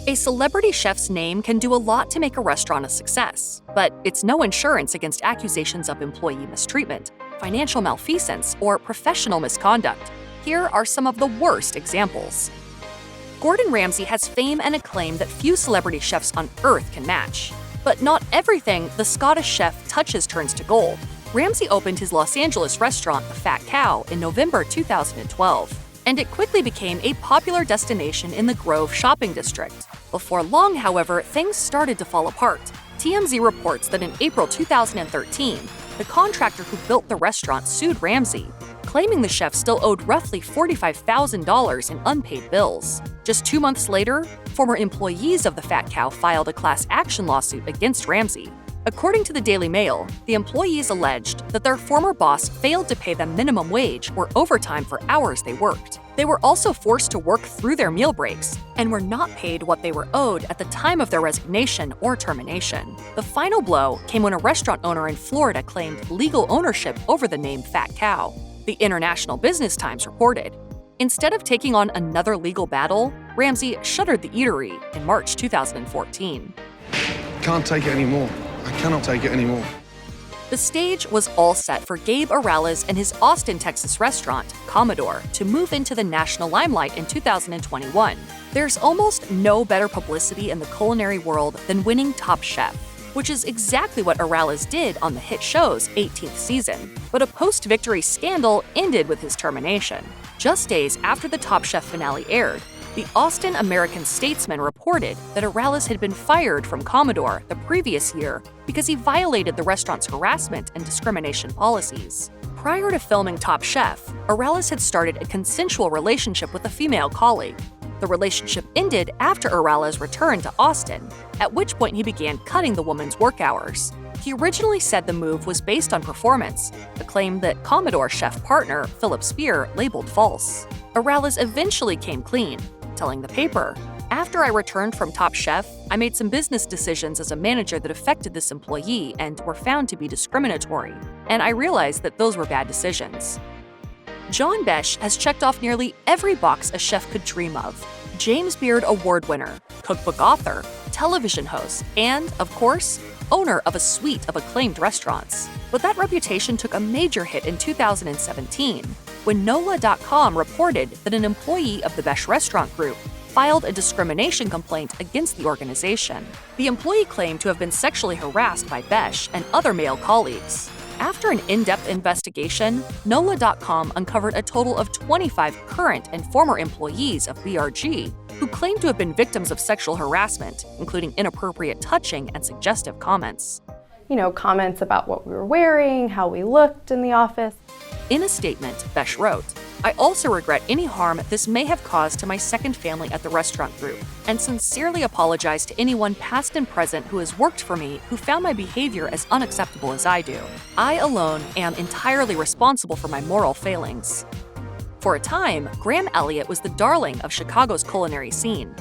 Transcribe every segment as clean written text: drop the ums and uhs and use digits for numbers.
A celebrity chef's name can do a lot to make a restaurant a success, but it's no insurance against accusations of employee mistreatment, financial malfeasance, or professional misconduct. Here are some of the worst examples. Gordon Ramsay has fame and acclaim that few celebrity chefs on earth can match. But not everything the Scottish chef touches turns to gold. Ramsay opened his Los Angeles restaurant, The Fat Cow, in November 2012, and it quickly became a popular destination in the Grove shopping district. Before long, however, things started to fall apart. TMZ reports that in April 2013, the contractor who built the restaurant sued Ramsay, claiming the chef still owed roughly $45,000 in unpaid bills. Just 2 months later, former employees of the Fat Cow filed a class action lawsuit against Ramsay. According to the Daily Mail, the employees alleged that their former boss failed to pay them minimum wage or overtime for hours they worked. They were also forced to work through their meal breaks and were not paid what they were owed at the time of their resignation or termination. The final blow came when a restaurant owner in Florida claimed legal ownership over the name Fat Cow. The International Business Times reported. Instead of taking on another legal battle, Ramsay shuttered the Eatery in March 2014. Can't take it anymore. I cannot take it anymore. The stage was all set for Gabe Erales and his Austin, Texas restaurant, Comedor, to move into the national limelight in 2021. There's almost no better publicity in the culinary world than winning Top Chef, which is exactly what Erales did on the hit show's 18th season. But a post-victory scandal ended with his termination. Just days after the Top Chef finale aired, the Austin American-Statesman reported that Erales had been fired from Comedor the previous year because he violated the restaurant's harassment and discrimination policies. Prior to filming Top Chef, Erales had started a consensual relationship with a female colleague. The relationship ended after Erales returned to Austin, at which point he began cutting the woman's work hours. He originally said the move was based on performance, a claim that Comedor chef partner Philip Spear labeled false. Erales eventually came clean, telling the paper, "After I returned from Top Chef, I made some business decisions as a manager that affected this employee and were found to be discriminatory, and I realized that those were bad decisions." John Besh has checked off nearly every box a chef could dream of. James Beard Award winner, cookbook author, television host, and, of course, owner of a suite of acclaimed restaurants. But that reputation took a major hit in 2017, when NOLA.com reported that an employee of the Besh restaurant group filed a discrimination complaint against the organization. The employee claimed to have been sexually harassed by Besh and other male colleagues. After an in-depth investigation, NOLA.com uncovered a total of 25 current and former employees of BRG who claimed to have been victims of sexual harassment, including inappropriate touching and suggestive comments. Comments about what we were wearing, how we looked in the office. In a statement, Besh wrote, "I also regret any harm this may have caused to my second family at the restaurant group, and sincerely apologize to anyone past and present who has worked for me who found my behavior as unacceptable as I do. I alone am entirely responsible for my moral failings." For a time, Graham Elliot was the darling of Chicago's culinary scene.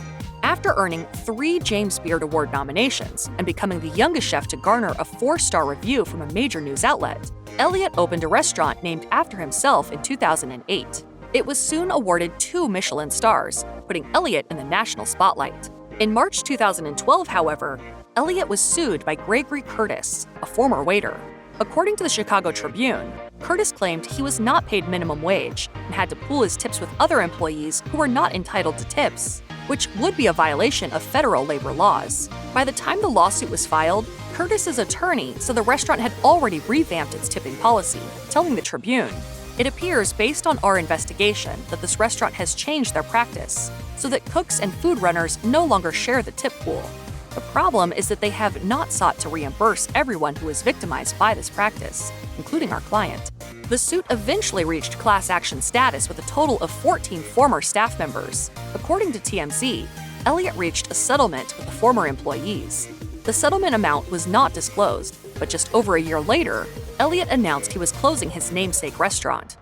After earning 3 James Beard Award nominations and becoming the youngest chef to garner a 4-star review from a major news outlet, Elliot opened a restaurant named after himself in 2008. It was soon awarded 2 Michelin stars, putting Elliot in the national spotlight. In March 2012, however, Elliot was sued by Gregory Curtis, a former waiter. According to the Chicago Tribune, Curtis claimed he was not paid minimum wage and had to pool his tips with other employees who were not entitled to tips, which would be a violation of federal labor laws. By the time the lawsuit was filed, Curtis's attorney said the restaurant had already revamped its tipping policy, telling the Tribune, "It appears based on our investigation that this restaurant has changed their practice so that cooks and food runners no longer share the tip pool. The problem is that they have not sought to reimburse everyone who is victimized by this practice, including our client." The suit eventually reached class action status with a total of 14 former staff members. According to TMZ, Elliot reached a settlement with the former employees. The settlement amount was not disclosed, but just over a year later, Elliot announced he was closing his namesake restaurant.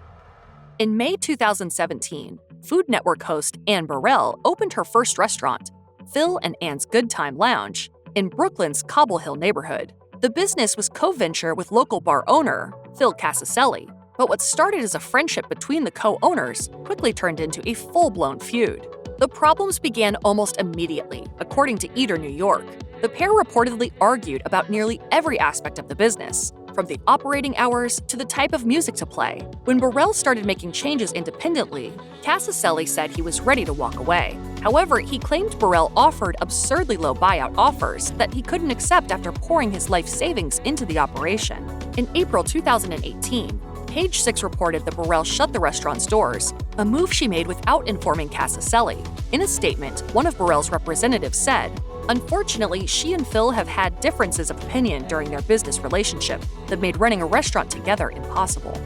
In May 2017, Food Network host Anne Burrell opened her first restaurant, Phil and Anne's Good Time Lounge, in Brooklyn's Cobble Hill neighborhood. The business was co-venture with local bar owner Phil Casaselli, but what started as a friendship between the co-owners quickly turned into a full-blown feud. The problems began almost immediately, according to Eater New York. The pair reportedly argued about nearly every aspect of the business, from the operating hours to the type of music to play. When Burrell started making changes independently, Cassicelli said he was ready to walk away. However, he claimed Burrell offered absurdly low buyout offers that he couldn't accept after pouring his life savings into the operation. In April 2018, Page 6 reported that Burrell shut the restaurant's doors, a move she made without informing Cassicelli. In a statement, one of Burrell's representatives said, "Unfortunately, she and Phil have had differences of opinion during their business relationship that made running a restaurant together impossible."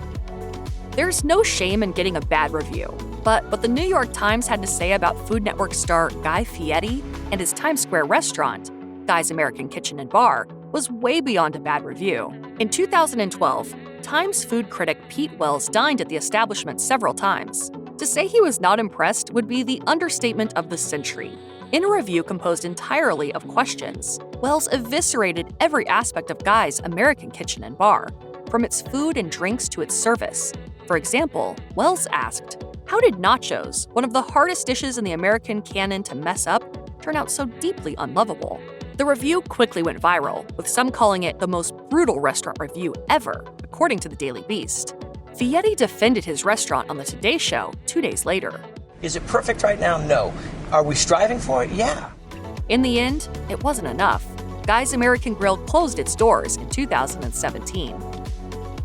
There's no shame in getting a bad review, but what the New York Times had to say about Food Network star Guy Fieri and his Times Square restaurant, Guy's American Kitchen and Bar, was way beyond a bad review. In 2012, Times food critic Pete Wells dined at the establishment several times. To say he was not impressed would be the understatement of the century. In a review composed entirely of questions, Wells eviscerated every aspect of Guy's American Kitchen and Bar, from its food and drinks to its service. For example, Wells asked, "How did nachos, one of the hardest dishes in the American canon to mess up, turn out so deeply unlovable?" The review quickly went viral, with some calling it the most brutal restaurant review ever, according to the Daily Beast. Fieri defended his restaurant on the Today Show 2 days later. Is it perfect right now? No. Are we striving for it? Yeah. In the end, it wasn't enough. Guy's American Grill closed its doors in 2017.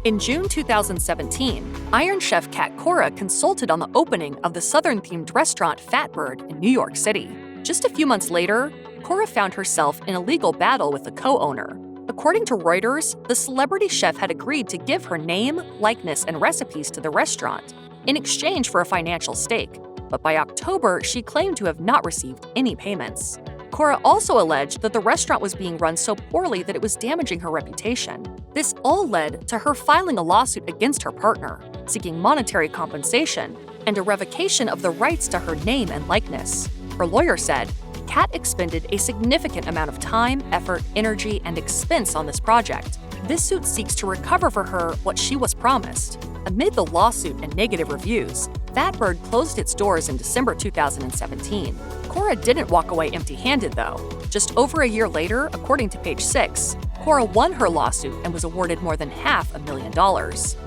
In June 2017, Iron Chef Kat Cora consulted on the opening of the Southern-themed restaurant Fatbird in New York City. Just a few months later, Cora found herself in a legal battle with the co-owner. According to Reuters, the celebrity chef had agreed to give her name, likeness, and recipes to the restaurant in exchange for a financial stake, but by October, she claimed to have not received any payments. Cora also alleged that the restaurant was being run so poorly that it was damaging her reputation. This all led to her filing a lawsuit against her partner, seeking monetary compensation and a revocation of the rights to her name and likeness. Her lawyer said, Kat expended a significant amount of time, effort, energy, and expense on this project. This suit seeks to recover for her what she was promised. Amid the lawsuit and negative reviews, Fatbird closed its doors in December 2017. Cora didn't walk away empty-handed, though. Just over a year later, according to Page 6, Cora won her lawsuit and was awarded more than $500,000.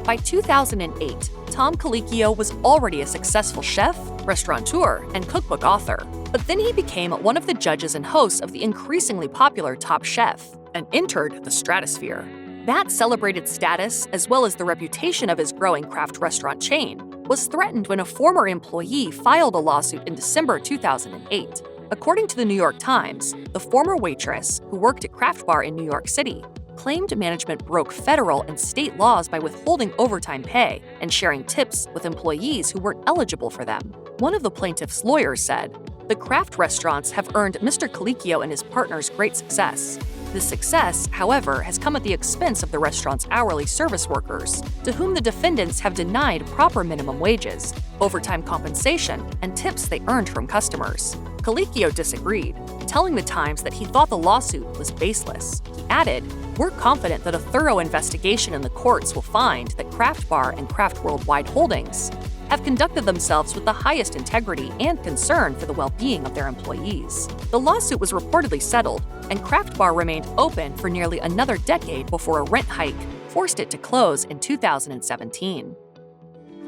By 2008, Tom Colicchio was already a successful chef, restaurateur, and cookbook author. But then he became one of the judges and hosts of the increasingly popular Top Chef and entered the stratosphere. That celebrated status, as well as the reputation of his growing craft restaurant chain, was threatened when a former employee filed a lawsuit in December 2008. According to the New York Times, the former waitress, who worked at Craftbar in New York City, claimed management broke federal and state laws by withholding overtime pay and sharing tips with employees who weren't eligible for them. One of the plaintiff's lawyers said, "The craft restaurants have earned Mr. Colicchio and his partners great success. This success, however, has come at the expense of the restaurant's hourly service workers, to whom the defendants have denied proper minimum wages, overtime compensation, and tips they earned from customers." Colicchio disagreed, telling the Times that he thought the lawsuit was baseless. He added, "We're confident that a thorough investigation in the courts will find that Craftbar and Craft Worldwide Holdings have conducted themselves with the highest integrity and concern for the well-being of their employees." The lawsuit was reportedly settled, and Craftbar remained open for nearly another decade before a rent hike forced it to close in 2017.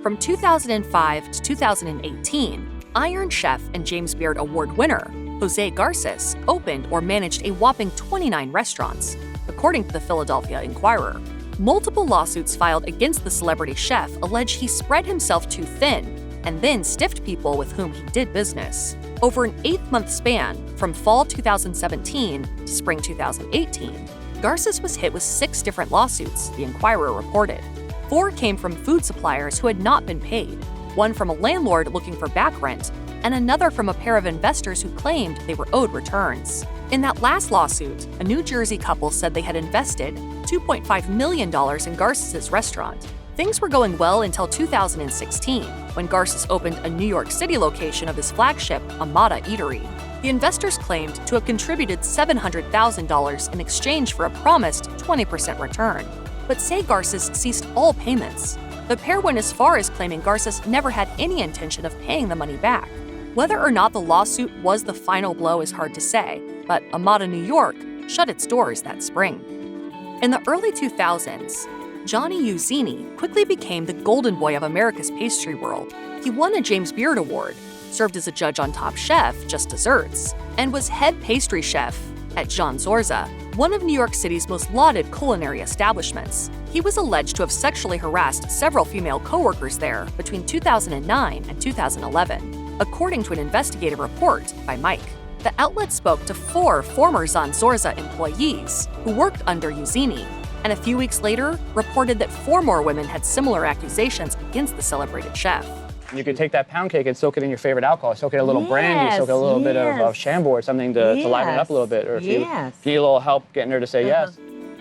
From 2005 to 2018, Iron Chef and James Beard Award winner Jose Garces opened or managed a whopping 29 restaurants, according to the Philadelphia Inquirer. Multiple lawsuits filed against the celebrity chef allege he spread himself too thin and then stiffed people with whom he did business. Over an 8-month span, from fall 2017 to spring 2018, Garces was hit with 6 different lawsuits, the Inquirer reported. 4 came from food suppliers who had not been paid, one from a landlord looking for back rent, and another from a pair of investors who claimed they were owed returns. In that last lawsuit, a New Jersey couple said they had invested $2.5 million in Garces' restaurant. Things were going well until 2016, when Garces opened a New York City location of his flagship, Amada Eatery. The investors claimed to have contributed $700,000 in exchange for a promised 20% return, but say Garces ceased all payments. The pair went as far as claiming Garces never had any intention of paying the money back. Whether or not the lawsuit was the final blow is hard to say, but Amada, New York, shut its doors that spring. In the early 2000s, Johnny Iuzzini quickly became the golden boy of America's pastry world. He won a James Beard Award, served as a judge on Top Chef, Just Desserts, and was head pastry chef at Jean Zorza, one of New York City's most lauded culinary establishments. He was alleged to have sexually harassed several female co-workers there between 2009 and 2011, according to an investigative report by Mike. The outlet spoke to 4 former Jean Zorza employees who worked under Iuzzini, and a few weeks later reported that 4 more women had similar accusations against the celebrated chef. You could take that pound cake and soak it in your favorite alcohol. Soak it in a little brandy, soak it a little bit of Chambord, something to liven it up a little bit. Or if you need a little help getting her to say yes.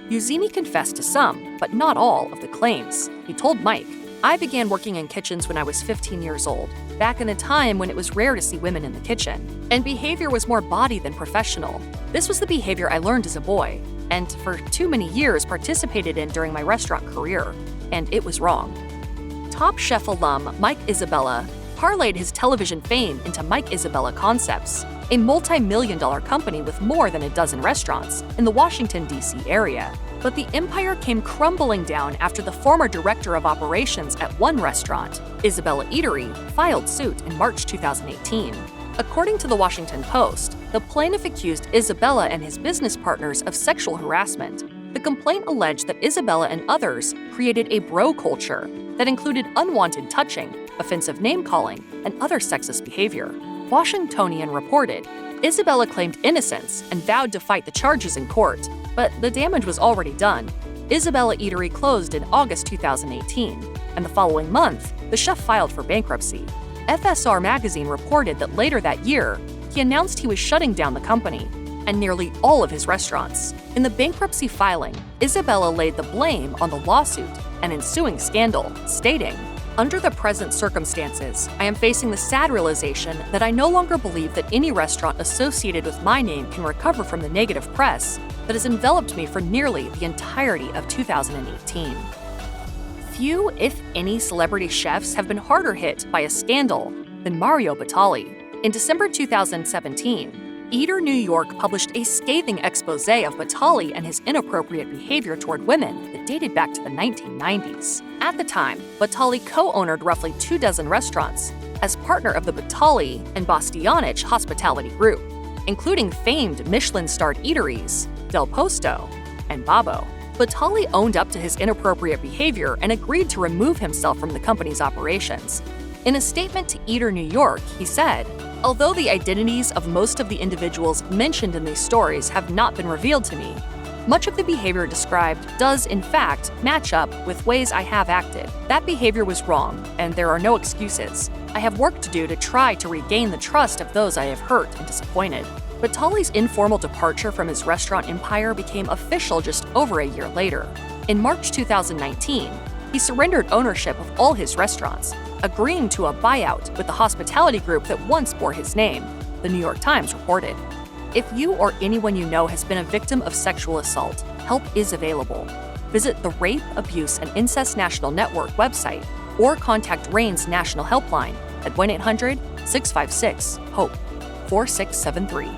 Iuzzini confessed to some, but not all, of the claims. He told Mike, "I began working in kitchens when I was 15 years old, back in a time when it was rare to see women in the kitchen, and behavior was more body than professional. This was the behavior I learned as a boy, and for too many years participated in during my restaurant career, and it was wrong." Top Chef alum Mike Isabella parlayed his television fame into Mike Isabella Concepts, a multi-million-dollar company with more than a dozen restaurants in the Washington, D.C. area. But the empire came crumbling down after the former director of operations at one restaurant, Isabella Eatery, filed suit in March 2018. According to the Washington Post, the plaintiff accused Isabella and his business partners of sexual harassment. The complaint alleged that Isabella and others created a bro culture that included unwanted touching, offensive name-calling, and other sexist behavior. Washingtonian reported, Isabella claimed innocence and vowed to fight the charges in court, but the damage was already done. Isabella Eatery closed in August 2018, and the following month, the chef filed for bankruptcy. FSR magazine reported that later that year, he announced he was shutting down the company and nearly all of his restaurants. In the bankruptcy filing, Isabella laid the blame on the lawsuit and ensuing scandal, stating, "Under the present circumstances, I am facing the sad realization that I no longer believe that any restaurant associated with my name can recover from the negative press that has enveloped me for nearly the entirety of 2018. Few, if any, celebrity chefs have been harder hit by a scandal than Mario Batali. In December 2017, Eater New York published a scathing expose of Batali and his inappropriate behavior toward women that dated back to the 1990s. At the time, Batali co-owned roughly 24 restaurants as partner of the Batali and Bastianich Hospitality Group, including famed Michelin-starred eateries Del Posto and Babbo. Batali owned up to his inappropriate behavior and agreed to remove himself from the company's operations. In a statement to Eater New York, he said, "Although the identities of most of the individuals mentioned in these stories have not been revealed to me, much of the behavior described does, in fact, match up with ways I have acted. That behavior was wrong, and there are no excuses. I have work to do to try to regain the trust of those I have hurt and disappointed." Batali's informal departure from his restaurant empire became official just over a year later. In March 2019, he surrendered ownership of all his restaurants, agreeing to a buyout with the hospitality group that once bore his name, the New York Times reported. If you or anyone you know has been a victim of sexual assault, help is available. Visit the Rape, Abuse, and Incest National Network website or contact RAIN's National Helpline at 1-800-656-HOPE 4673.